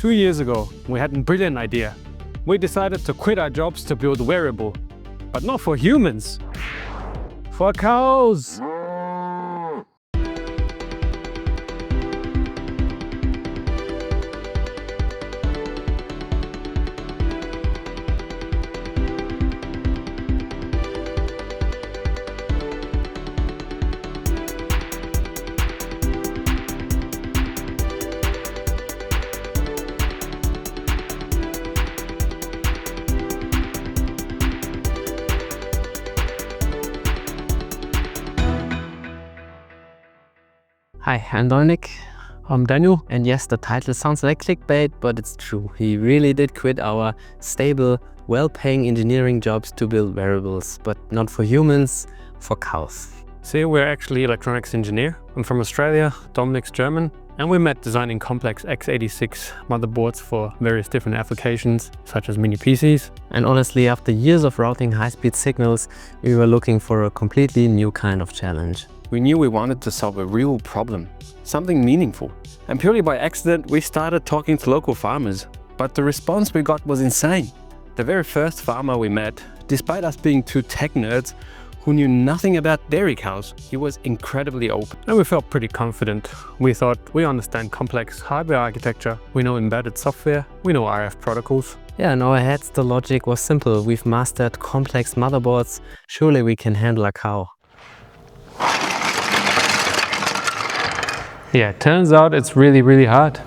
2 years ago, we had a brilliant idea. We decided to quit our jobs to build Wearable, but not for humans, for cows. Hi, I'm Dominik. I'm Daniel. And yes, the title sounds like clickbait, but it's true. We really did quit our stable, well-paying engineering jobs to build wearables, but not for humans, for cows. See, we're actually electronics engineer. I'm from Australia, Dominik's German, and we met designing complex x86 motherboards for various different applications, such as mini PCs. And honestly, after years of routing high-speed signals, we were looking for a completely new kind of challenge. We knew we wanted to solve a real problem, something meaningful. And purely by accident, we started talking to local farmers. But the response we got was insane. The very first farmer we met, despite us being two tech nerds who knew nothing about dairy cows, he was incredibly open. And we felt pretty confident. We thought, we understand complex hardware architecture, we know embedded software, we know RF protocols. Yeah, in our heads the logic was simple. We've mastered complex motherboards. Surely we can handle a cow. Yeah, it turns out it's really hard.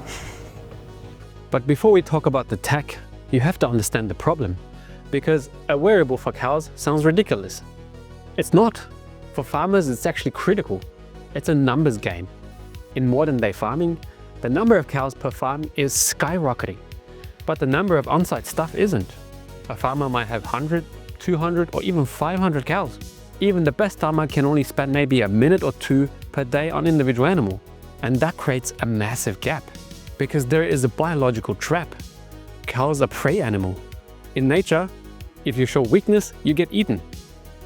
But before we talk about the tech, you have to understand the problem. Because a wearable for cows sounds ridiculous. It's not. For farmers, it's actually critical. It's a numbers game. In modern day farming, the number of cows per farm is skyrocketing. But the number of on-site stuff isn't. A farmer might have 100, 200 or even 500 cows. Even the best farmer can only spend maybe a minute or two per day on individual animal. And that creates a massive gap, because there is a biological trap. Cows are prey animal. In nature, if you show weakness, you get eaten.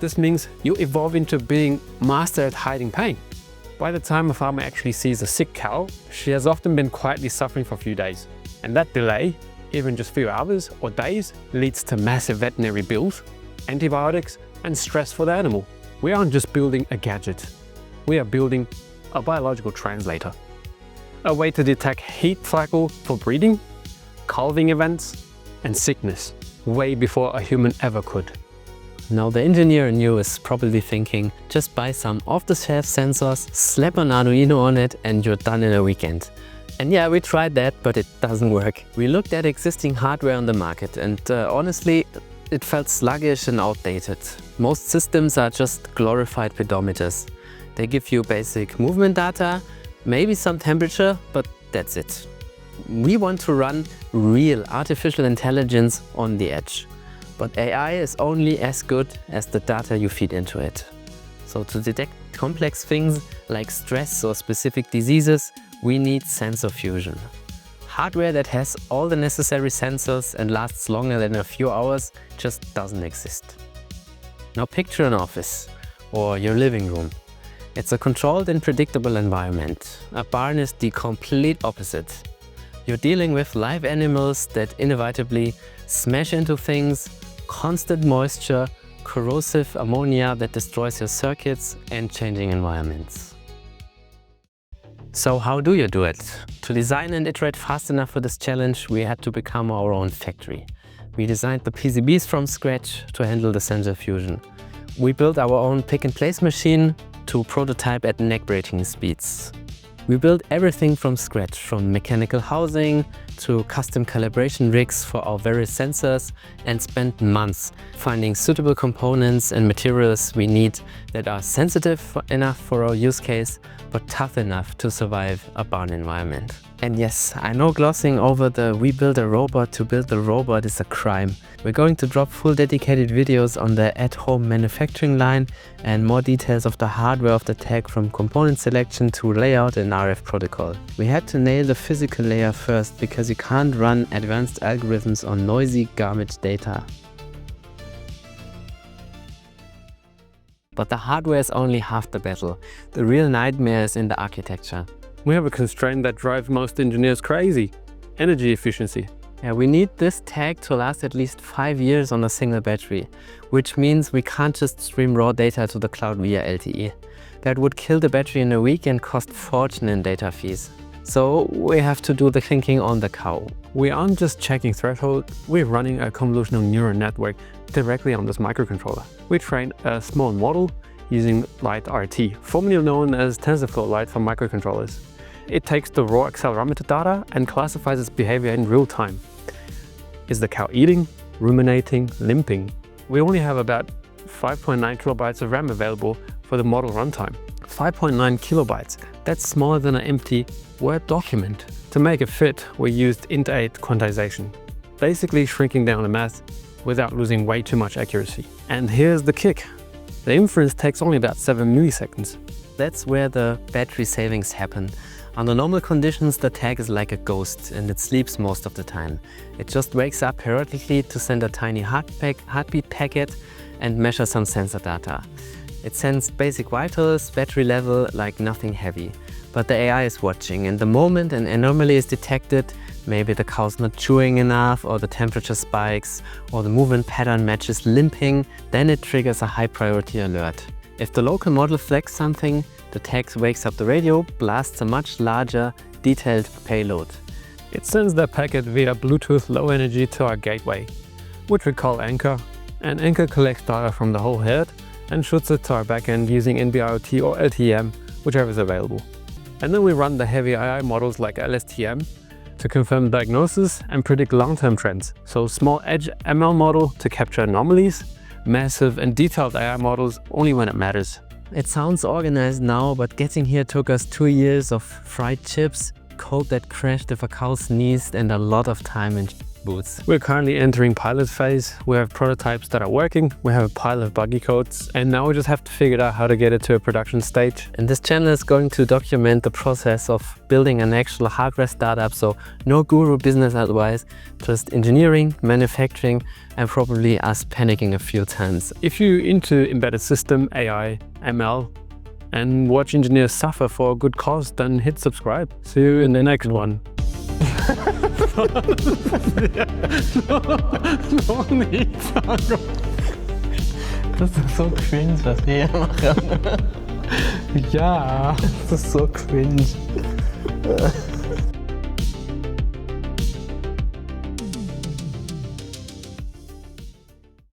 This means you evolve into being master at hiding pain. By the time a farmer actually sees a sick cow, she has often been quietly suffering for a few days. And that delay, even just a few hours or days, leads to massive veterinary bills, antibiotics, and stress for the animal. We aren't just building a gadget. We are building a biological translator. A way to detect heat cycle for breeding, calving events, and sickness, way before a human ever could. Now the engineer in you is probably thinking, just buy some off-the-shelf sensors, slap an Arduino on it, and you're done in a weekend. And yeah, we tried that, but it doesn't work. We looked at existing hardware on the market and honestly, it felt sluggish and outdated. Most systems are just glorified pedometers. They give you basic movement data, maybe some temperature, but that's it. We want to run real artificial intelligence on the edge. But AI is only as good as the data you feed into it. So to detect complex things like stress or specific diseases, we need sensor fusion. Hardware that has all the necessary sensors and lasts longer than a few hours just doesn't exist. Now picture an office or your living room. It's a controlled and predictable environment. A barn is the complete opposite. You're dealing with live animals that inevitably smash into things, constant moisture, corrosive ammonia that destroys your circuits, and changing environments. So how do you do it? To design and iterate fast enough for this challenge, we had to become our own factory. We designed the PCBs from scratch to handle the sensor fusion. We built our own pick-and-place machine to prototype at neck-breaking speeds. We built everything from scratch, from mechanical housing to custom calibration rigs for our various sensors, and spent months finding suitable components and materials we need that are sensitive enough for our use case, but tough enough to survive a barn environment. And yes, I know glossing over the "we build a robot to build a robot" is a crime. We're going to drop full dedicated videos on the at-home manufacturing line and more details of the hardware of the tech, from component selection to layout and RF protocol. We had to nail the physical layer first because you can't run advanced algorithms on noisy garbage data. But the hardware is only half the battle. The real nightmare is in the architecture. We have a constraint that drives most engineers crazy. energy efficiency. Yeah, we need this tag to last at least 5 years on a single battery, which means we can't just stream raw data to the cloud via LTE. That would kill the battery in a week and cost a fortune in data fees. So we have to do the thinking on the cow. We aren't just checking threshold, we're running a convolutional neural network directly on this microcontroller. We train a small model using light RT, formerly known as TensorFlow Lite for microcontrollers. It takes the raw accelerometer data and classifies its behavior in real time. Is the cow eating, ruminating, limping? We only have about 5.9 kilobytes of RAM available for the model runtime. 5.9 kilobytes, that's smaller than an empty Word document. To make it fit, we used int8 quantization, basically shrinking down the math without losing way too much accuracy. And here's the kick. The inference takes only about 7 milliseconds. That's where the battery savings happen. Under normal conditions, the tag is like a ghost and it sleeps most of the time. It just wakes up periodically to send a tiny heartbeat packet and measure some sensor data. It sends basic vitals, battery level, like nothing heavy. But the AI is watching, and the moment an anomaly is detected, maybe the cow's not chewing enough, or the temperature spikes, or the movement pattern matches limping, then it triggers a high priority alert. If the local model flags something, the tag wakes up the radio, blasts a much larger, detailed payload. It sends that packet via Bluetooth low energy to our gateway, which we call Anchor, and Anchor collects data from the whole head and shoots it to our backend using NB-IoT or LTE-M, whichever is available. And then we run the heavy AI models like LSTM to confirm diagnosis and predict long-term trends. So small edge ML model to capture anomalies, massive and detailed AI models only when it matters. It sounds organized now, but getting here took us 2 years of fried chips, code that crashed if a cow sneezed, and a lot of time in boots. We're currently entering pilot phase. We have prototypes that are working, we have a pile of buggy codes, and now we just have to figure out how to get it to a production stage. And this channel is going to document the process of building an actual hardware startup, so no guru business advice, just engineering, manufacturing, and probably us panicking a few times. If you're into embedded system, AI, ML, and watch engineers suffer for a good cause, then hit subscribe. See you in the next one. Noch nicht sagen. Das ist so cringe, was wir hier machen. Ja, Das ist so cringe.